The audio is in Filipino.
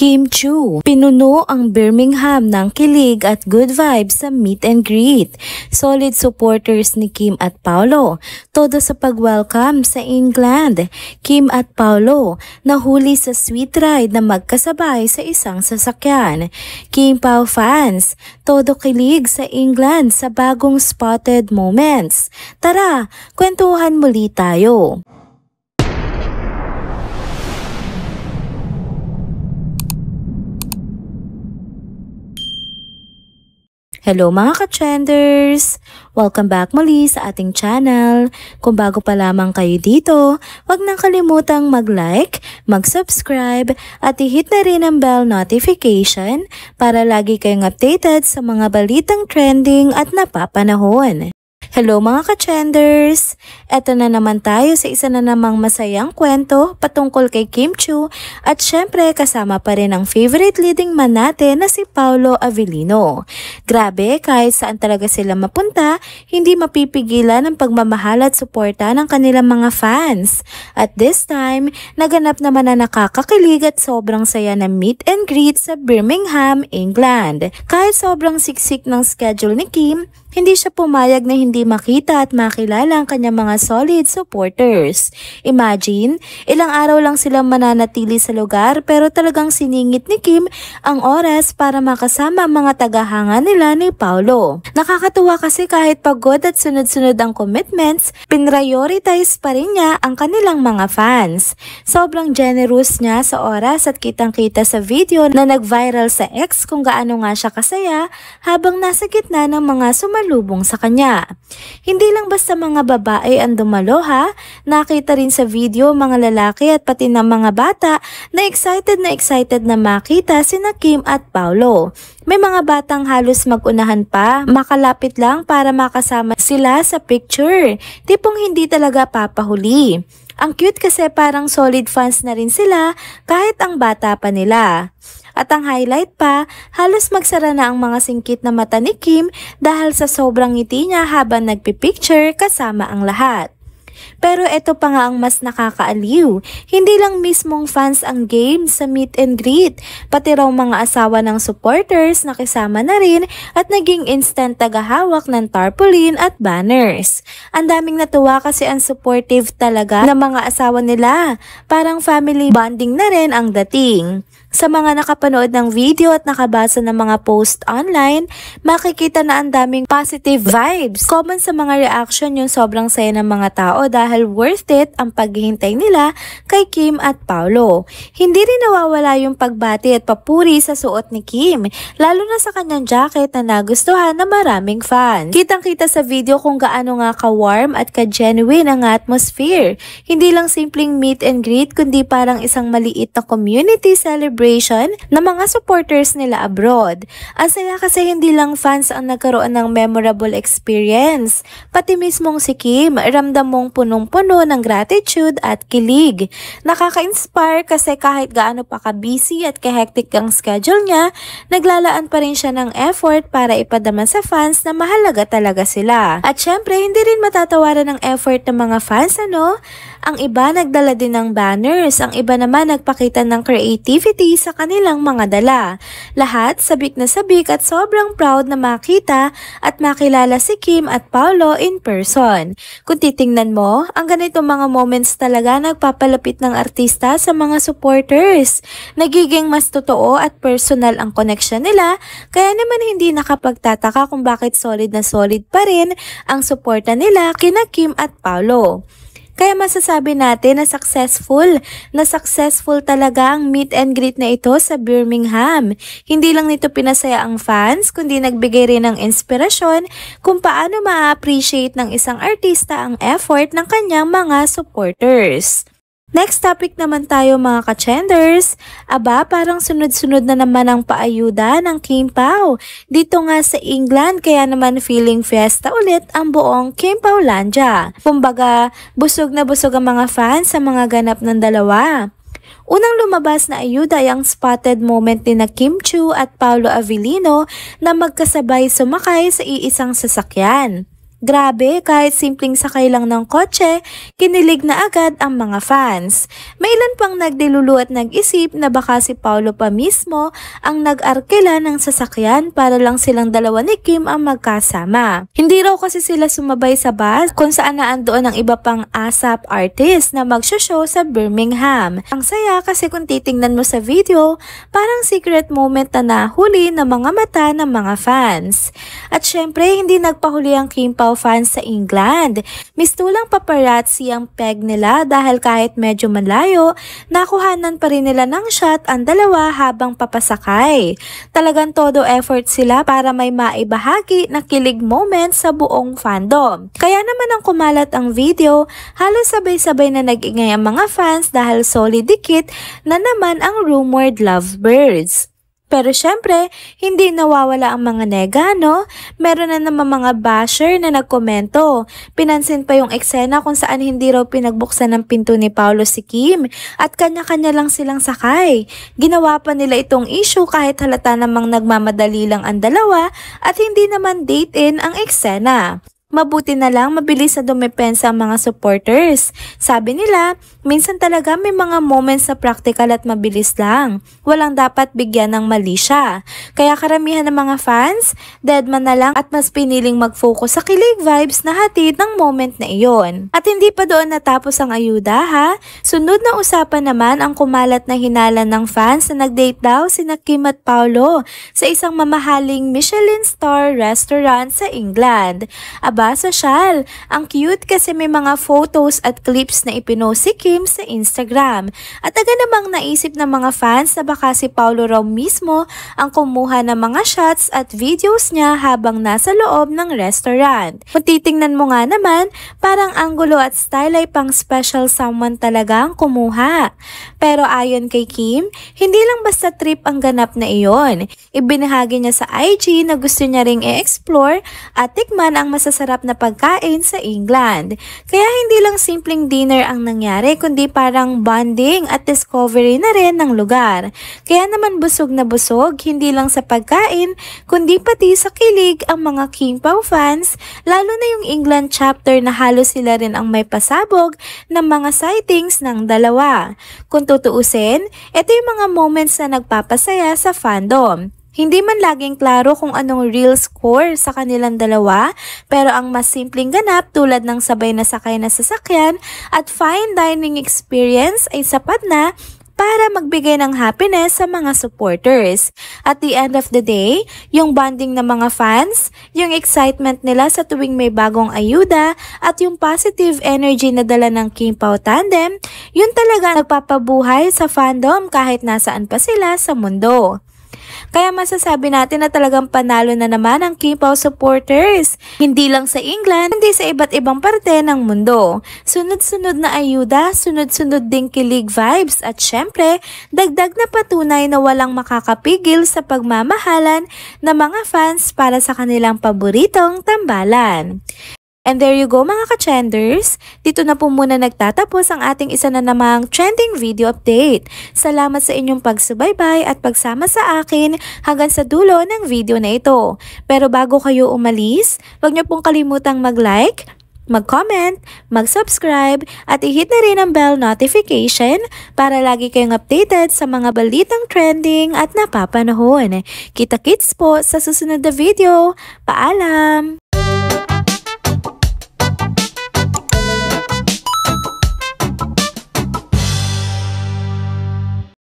Kim Chiu. Pinuno ang Birmingham ng kilig at good vibes sa meet and greet. Solid supporters ni Kim at Paolo. Todo sa pag-welcome sa England. Kim at Paolo nahuli sa sweet ride na magkasabay sa isang sasakyan. Kim Pao fans, todo kilig sa England sa bagong spotted moments. Tara, kwentuhan muli tayo. Hello mga ka-trenders! Welcome back muli sa ating channel. Kung bago pa lamang kayo dito, huwag nang kalimutang mag-like, mag-subscribe at i-hit na rin ang bell notification para lagi kayong updated sa mga balitang trending at napapanahon. Hello mga ka-trenders! Eto na naman tayo sa isa na namang masayang kwento patungkol kay Kim Chiu at syempre kasama pa rin ang favorite leading man natin na si Paolo Avellino. Grabe, kahit saan talaga sila mapunta, hindi mapipigilan ang pagmamahal at suporta ng kanilang mga fans. At this time, naganap naman na nakakakilig at sobrang saya na meet and greet sa Birmingham, England. Kahit sobrang siksik ng schedule ni Kim, hindi siya pumayag na hindi makita at makilala ang kanyang mga solid supporters. Imagine, ilang araw lang silang mananatili sa lugar pero talagang siningit ni Kim ang oras para makasama ang mga tagahanga nila ni Paolo. Nakakatuwa kasi kahit pagod at sunod-sunod ang commitments, pinrioritize pa rin niya ang kanilang mga fans. Sobrang generous niya sa oras at kitang-kita sa video na nag-viral sa X kung gaano nga siya kasaya habang nasa gitna ng mga sumalubong sa kanya. Hindi lang basta mga babae ang dumalo ha, nakita rin sa video mga lalaki at pati ng mga bata na excited na makita sina Kim at Paolo. May mga batang halos magunahan pa, makalapit lang para makasama sila sa picture. Tipong hindi talaga papahuli. Ang cute kasi parang solid fans na rin sila kahit ang bata pa nila. At ang highlight pa, halos magsara na ang mga singkit na mata ni Kim dahil sa sobrang ngiti niya habang nagpipicture kasama ang lahat. Pero ito pa nga ang mas nakakaaliw, hindi lang mismong fans ang game sa meet and greet, pati raw mga asawa ng supporters nakisama na rin at naging instant tagahawak ng tarpaulin at banners. Ang daming natuwa kasi ang supportive talaga ng mga asawa nila, parang family bonding na rin ang dating. Sa mga nakapanood ng video at nakabasa ng mga post online, makikita na ang daming positive vibes. Common sa mga reaction yung sobrang saya ng mga tao dahil worth it ang paghihintay nila kay Kim at Paolo. Hindi rin nawawala yung pagbati at papuri sa suot ni Kim, lalo na sa kanyang jacket na nagustuhan ng maraming fans. Kitang-kita sa video kung gaano nga ka-warm at ka-genuine ang atmosphere. Hindi lang simpleng meet and greet kundi parang isang maliit na community celebration ng mga supporters nila abroad. Ang saya kasi hindi lang fans ang nagkaroon ng memorable experience. Pati mismong si Kim, ramdam mong punong-puno ng gratitude at kilig. Nakaka-inspire kasi kahit gaano pa ka-busy at ka-hectic ang schedule niya, naglalaan pa rin siya ng effort para ipadama sa fans na mahalaga talaga sila. At syempre, hindi rin matatawaran ng effort ng mga fans, ano? Ang iba nagdala din ng banners, ang iba naman nagpakita ng creativity sa kanilang mga dala. Lahat sabik na sabik at sobrang proud na makita at makilala si Kim at Paolo in person. Kung titingnan mo, ang ganitong mga moments talaga nagpapalapit ng artista sa mga supporters. Nagiging mas totoo at personal ang connection nila, kaya naman hindi nakapagtataka kung bakit solid na solid pa rin ang suporta nila kina Kim at Paolo. Kaya masasabi natin na successful talaga ang meet and greet na ito sa Birmingham. Hindi lang nito pinasaya ang fans, kundi nagbigay rin ng inspirasyon kung paano ma-appreciate ng isang artista ang effort ng kanyang mga supporters. Next topic naman tayo mga ka-trenders. Aba, parang sunod-sunod na naman ang paayuda ng Kim Pao dito nga sa England, kaya naman feeling fiesta ulit ang buong Kim Paolandia. Kumbaga, busog na busog ang mga fans sa mga ganap ng dalawa. Unang lumabas na ayuda ay ang spotted moment ni na Kim Chiu at Paolo Avellino na magkasabay sumakay sa iisang sasakyan. Grabe, kahit simpleng sakay lang ng kotse, kinilig na agad ang mga fans. May ilan pang nagdilulu at nag-isip na baka si Paulo pa mismo ang nag-arkela ng sasakyan para lang silang dalawa ni Kim ang magkasama. Hindi raw kasi sila sumabay sa bus kung saan naandoon ang iba pang ASAP artist na magsho-show sa Birmingham. Ang saya kasi kung titingnan mo sa video, parang secret moment na nahuli ng mga mata ng mga fans. At syempre, hindi nagpahuli ang Kim Pao fans sa England. Mistulang paparazzi ang peg nila dahil kahit medyo malayo, nakuhanan pa rin nila ng shot ang dalawa habang papasakay. Talagang todo effort sila para may maibahagi na kilig moment sa buong fandom. Kaya naman ang kumalat ang video, halos sabay-sabay na nag-ingay ang mga fans dahil solid dikit na naman ang rumored lovebirds. Pero syempre, hindi nawawala ang mga nega, no? Meron na naman mga basher na nagkomento. Pinansin pa yung eksena kung saan hindi raw pinagbuksan ng pinto ni Paulo si Kim at kanya-kanya lang silang sakay. Ginawa pa nila itong issue kahit halata namang nagmamadali lang ang dalawa at hindi naman date-in ang eksena. Mabuti na lang mabilis na dumepensa ang mga supporters. Sabi nila, minsan talaga may mga moments na practical at mabilis lang. Walang dapat bigyan ng mali siya. Kaya karamihan ng mga fans, deadman na lang at mas piniling mag-focus sa kilig vibes na hatid ng moment na iyon. At hindi pa doon natapos ang ayuda ha. Sunod na usapan naman ang kumalat na hinala ng fans na nag-date daw sina Kim at Paulo sa isang mamahaling Michelin star restaurant sa England. Sosyal. Ang cute kasi may mga photos at clips na ipinost si Kim sa Instagram. At agad namang naisip ng mga fans na baka si Paulo raw mismo ang kumuha ng mga shots at videos niya habang nasa loob ng restaurant. Kung titingnan mo nga naman, parang anggulo at style ay pang special someone talaga ang kumuha. Pero ayon kay Kim, hindi lang basta trip ang ganap na iyon. Ibinahagi niya sa IG na gusto niya ring i-explore at tikman ang masasarap na pagkain sa England. Kaya hindi lang simpleng dinner ang nangyari kundi parang bonding at discovery na rin ng lugar. Kaya naman busog na busog hindi lang sa pagkain kundi pati sa kilig ang mga Kim Pao fans, lalo na yung England chapter na halos sila rin ang may pasabog ng mga sightings ng dalawa. Kung tutuusin, ito yung mga moments na nagpapasaya sa fandom. Hindi man laging klaro kung anong real score sa kanilang dalawa, pero ang mas simpleng ganap tulad ng sabay na sakay na sasakyan at fine dining experience ay sapat na para magbigay ng happiness sa mga supporters. At the end of the day, yung bonding ng mga fans, yung excitement nila sa tuwing may bagong ayuda, at yung positive energy na dala ng Kim Pao tandem, yun talaga nagpapabuhay sa fandom kahit nasaan pa sila sa mundo. Kaya masasabi natin na talagang panalo na naman ang Kim Pao supporters. Hindi lang sa England, hindi sa iba't ibang parte ng mundo. Sunod-sunod na ayuda, sunod-sunod ding kilig vibes at syempre, dagdag na patunay na walang makakapigil sa pagmamahalan ng mga fans para sa kanilang paboritong tambalan. And there you go mga ka-trenders, dito na po muna nagtatapos ang ating isa na namang trending video update. Salamat sa inyong pagsubaybay at pagsama sa akin hanggang sa dulo ng video na ito. Pero bago kayo umalis, huwag niyo pong kalimutang mag-like, mag-comment, mag-subscribe at i-hit na rin ang bell notification para lagi kayong updated sa mga balitang trending at napapanahon. Kita-kits po sa susunod na video. Paalam!